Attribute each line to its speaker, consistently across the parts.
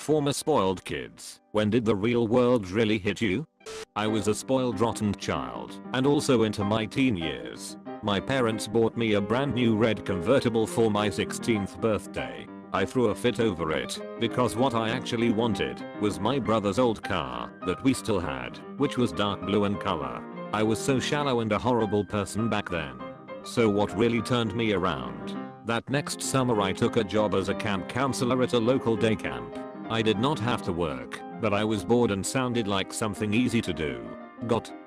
Speaker 1: Former spoiled kids, when did the real world really hit you? I was a spoiled rotten child and also into my teen years. My parents bought me a brand new red convertible for my 16th birthday. I threw a fit over it because what I actually wanted was my brother's old car that we still had, which was dark blue in color. I was so shallow and a horrible person back then. So what really turned me around? That next summer I took a job as a camp counselor at a local day camp. I did not have to work, but I was bored and sounded like something easy to do.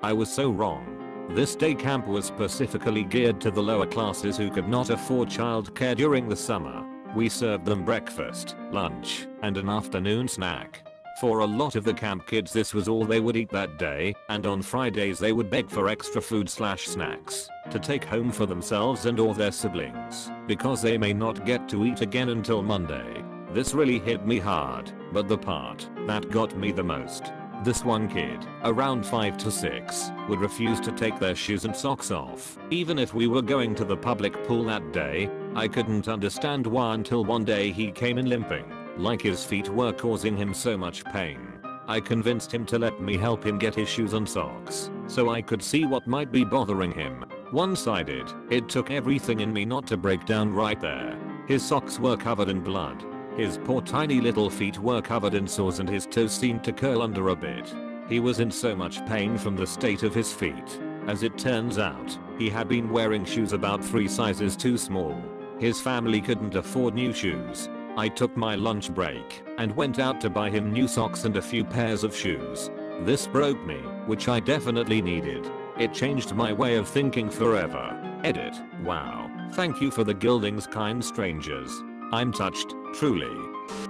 Speaker 1: I was so wrong. This day camp was specifically geared to the lower classes who could not afford childcare during the summer. We served them breakfast, lunch, and an afternoon snack. For a lot of the camp kids this was all they would eat that day, and on Fridays they would beg for extra food/snacks to take home for themselves and or their siblings, because they may not get to eat again until Monday. This really hit me hard, but the part that got me the most. This one kid, around 5 to 6, would refuse to take their shoes and socks off, even if we were going to the public pool that day. I couldn't understand why until one day he came in limping, like his feet were causing him so much pain. I convinced him to let me help him get his shoes and socks, so I could see what might be bothering him. Once I did, it took everything in me not to break down right there. His socks were covered in blood. His poor tiny little feet were covered in sores and his toes seemed to curl under a bit. He was in so much pain from the state of his feet. As it turns out, he had been wearing shoes about 3 sizes too small. His family couldn't afford new shoes. I took my lunch break and went out to buy him new socks and a few pairs of shoes. This broke me, which I definitely needed. It changed my way of thinking forever. Edit. Wow. Thank you for the gildings, kind strangers. I'm touched, truly.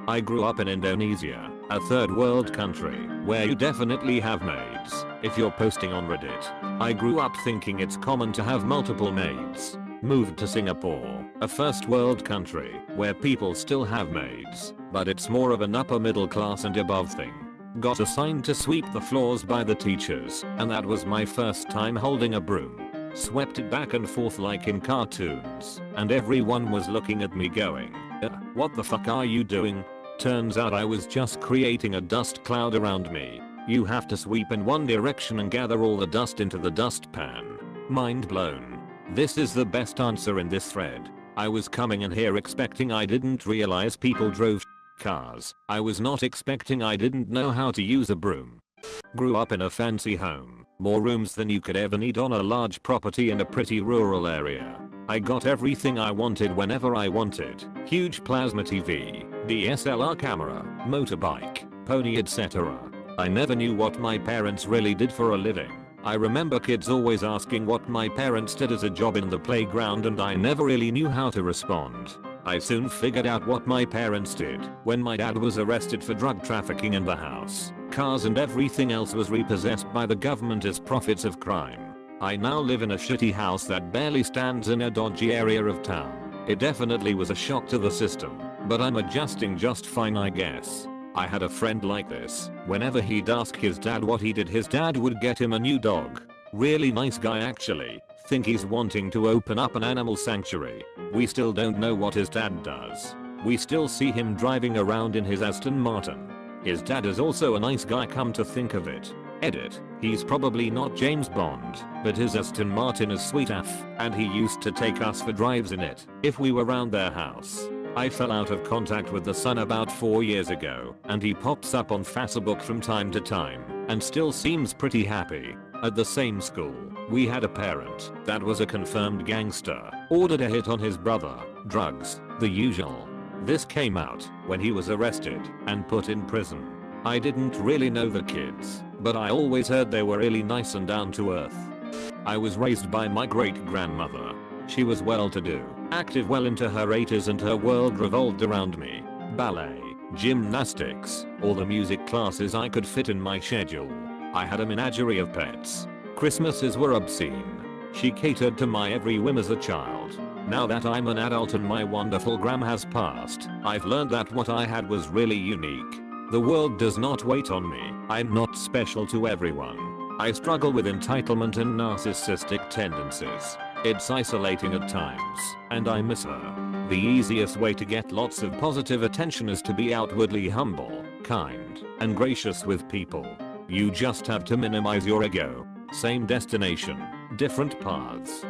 Speaker 1: I grew up in Indonesia, a third world country, where you definitely have maids, if you're posting on Reddit. I grew up thinking it's common to have multiple maids. Moved to Singapore, a first world country, where people still have maids, but it's more of an upper middle class and above thing. Got assigned to sweep the floors by the teachers, and that was my first time holding a broom. Swept it back and forth like in cartoons, and everyone was looking at me going, what the fuck are you doing? Turns out I was just creating a dust cloud around me. You have to sweep in one direction and gather all the dust into the dustpan. Mind blown. This is the best answer in this thread. I was coming in here expecting I didn't realize people drove cars. I was not expecting I didn't know how to use a broom. Grew up in a fancy home, more rooms than you could ever need on a large property in a pretty rural area. I got everything I wanted whenever I wanted. Huge plasma TV, DSLR camera, motorbike, pony, etc. I never knew what my parents really did for a living. I remember kids always asking what my parents did as a job in the playground and I never really knew how to respond. I soon figured out what my parents did when my dad was arrested for drug trafficking in the house. Cars and everything else was repossessed by the government as profits of crime. I now live in a shitty house that barely stands in a dodgy area of town. It definitely was a shock to the system, but I'm adjusting just fine, I guess. I had a friend like this. Whenever he'd ask his dad what he did, his dad would get him a new dog. Really nice guy actually. Think he's wanting to open up an animal sanctuary. We still don't know what his dad does. We still see him driving around in his Aston Martin. His dad is also a nice guy, come to think of it. Edit. He's probably not James Bond, but his Aston Martin is sweet AF, and he used to take us for drives in it if we were around their house. I fell out of contact with the son about 4 years ago, and he pops up on Facebook from time to time, and still seems pretty happy. At the same school, we had a parent that was a confirmed gangster, ordered a hit on his brother, drugs, the usual. This came out when he was arrested and put in prison. I didn't really know the kids, but I always heard they were really nice and down to earth. I was raised by my great-grandmother. She was well-to-do, active, well into her 80s, and her world revolved around me. Ballet, gymnastics, all the music classes I could fit in my schedule. I had a menagerie of pets. Christmases were obscene. She catered to my every whim as a child. Now that I'm an adult and my wonderful gram has passed, I've learned that what I had was really unique. The world does not wait on me. I'm not special to everyone. I struggle with entitlement and narcissistic tendencies. It's isolating at times, and I miss her. The easiest way to get lots of positive attention is to be outwardly humble, kind and gracious with people. You just have to minimize your ego. Same destination, different paths.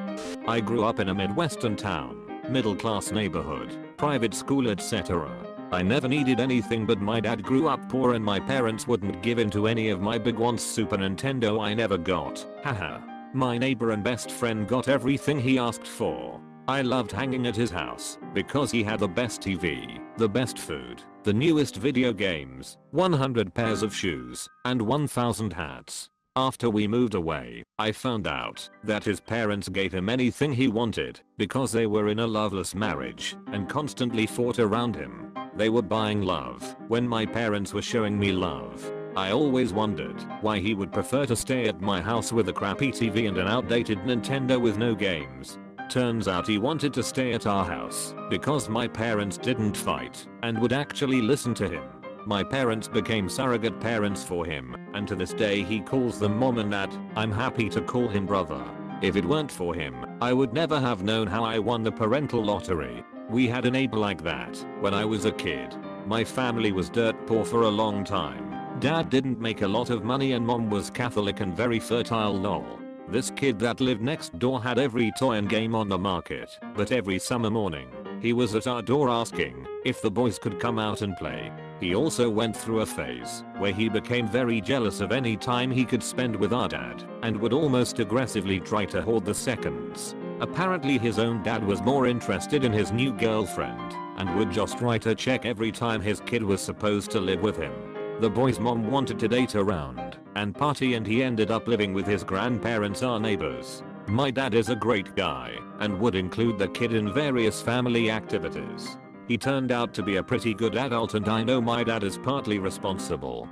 Speaker 1: I grew up in a Midwestern town, middle class neighborhood, private school etc. I never needed anything, but my dad grew up poor and my parents wouldn't give in to any of my big wants. Super Nintendo I never got, haha. My neighbor and best friend got everything he asked for. I loved hanging at his house because he had the best TV, the best food, the newest video games, 100 pairs of shoes, and 1000 hats. After we moved away, I found out that his parents gave him anything he wanted because they were in a loveless marriage and constantly fought around him. They were buying love when my parents were showing me love. I always wondered why he would prefer to stay at my house with a crappy TV and an outdated Nintendo with no games. Turns out he wanted to stay at our house because my parents didn't fight and would actually listen to him. My parents became surrogate parents for him, and to this day he calls them mom and dad. I'm happy to call him brother. If it weren't for him, I would never have known how I won the parental lottery. We had a neighbor like that when I was a kid. My family was dirt poor for a long time. Dad didn't make a lot of money and mom was Catholic and very fertile lol. This kid that lived next door had every toy and game on the market, but every summer morning, he was at our door asking if the boys could come out and play. He also went through a phase where he became very jealous of any time he could spend with our dad and would almost aggressively try to hoard the seconds. Apparently his own dad was more interested in his new girlfriend and would just write a check every time his kid was supposed to live with him. The boy's mom wanted to date around and party and he ended up living with his grandparents, our neighbors. My dad is a great guy and would include the kid in various family activities. He turned out to be a pretty good adult and I know my dad is partly responsible.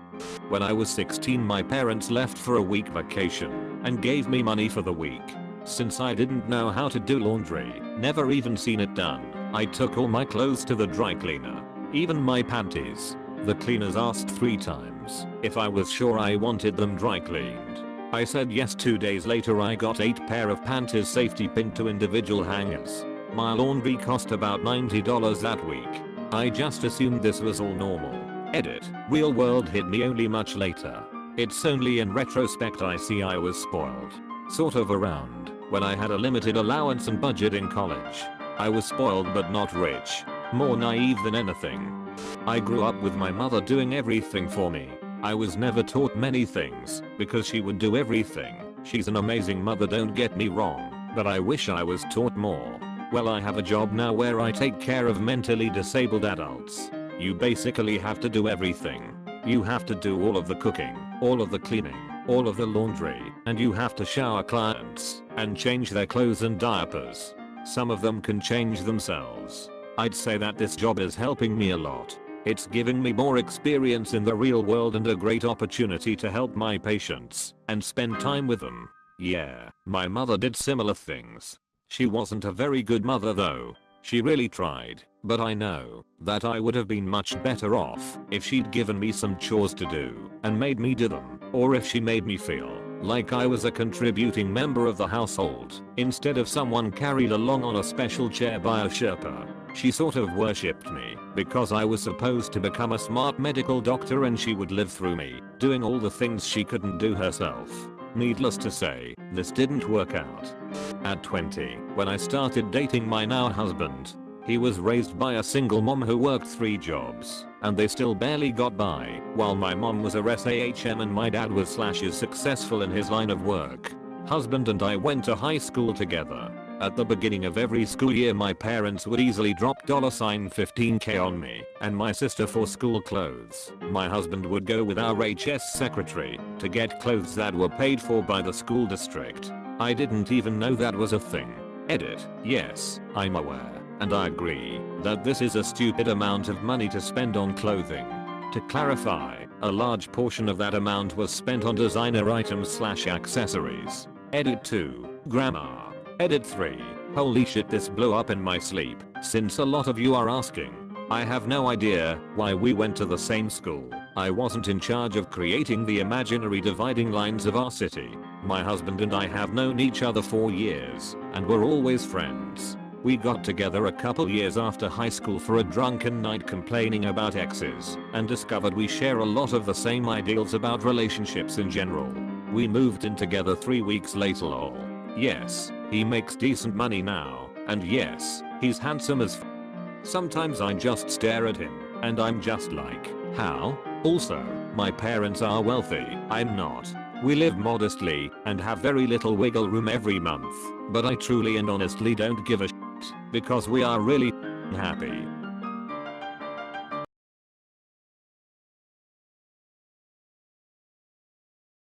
Speaker 1: When I was 16 my parents left for a week vacation and gave me money for the week. Since I didn't know how to do laundry, never even seen it done, I took all my clothes to the dry cleaner. Even my panties. The cleaners asked 3 times if I was sure I wanted them dry cleaned. I said yes. 2 days later I got 8 pair of panties safety pinned to individual hangers. My laundry cost about $90 that week. I just assumed this was all normal. Edit. Real world hit me only much later. It's only in retrospect I see I was spoiled. Sort of around when I had a limited allowance and budget in college. I was spoiled but not rich. More naive than anything. I grew up with my mother doing everything for me. I was never taught many things because she would do everything. She's an amazing mother, don't get me wrong, but I wish I was taught more. Well, I have a job now where I take care of mentally disabled adults. You basically have to do everything. You have to do all of the cooking, all of the cleaning, all of the laundry, and you have to shower clients and change their clothes and diapers. Some of them can change themselves. I'd say that this job is helping me a lot. It's giving me more experience in the real world and a great opportunity to help my patients and spend time with them. Yeah, my mother did similar things. She wasn't a very good mother though. She really tried, but I know that I would have been much better off if she'd given me some chores to do and made me do them, or if she made me feel like I was a contributing member of the household instead of someone carried along on a special chair by a Sherpa. She sort of worshipped me because I was supposed to become a smart medical doctor and she would live through me, doing all the things she couldn't do herself. Needless to say, this didn't work out. At 20, when I started dating my now husband, he was raised by a single mom who worked 3 jobs, and they still barely got by, while my mom was a SAHM and my dad was / successful in his line of work. Husband and I went to high school together. At the beginning of every school year my parents would easily drop $15k on me and my sister for school clothes. My husband would go with our HS secretary to get clothes that were paid for by the school district. I didn't even know that was a thing. Edit. Yes, I'm aware, and I agree that this is a stupid amount of money to spend on clothing. To clarify, a large portion of that amount was spent on designer items / accessories. Edit 2. Grammar. Edit 3. Holy shit, this blew up in my sleep. Since a lot of you are asking, I have no idea why we went to the same school. I wasn't in charge of creating the imaginary dividing lines of our city. My husband and I have known each other for years, and we're always friends. We got together a couple years after high school for a drunken night complaining about exes and discovered we share a lot of the same ideals about relationships in general. We moved in together 3 weeks later lol. Yes, he makes decent money now, and yes, he's handsome as f. Sometimes I just stare at him, and I'm just like, how? Also, my parents are wealthy, I'm not. We live modestly and have very little wiggle room every month, but I truly and honestly don't give a shit because we are really happy.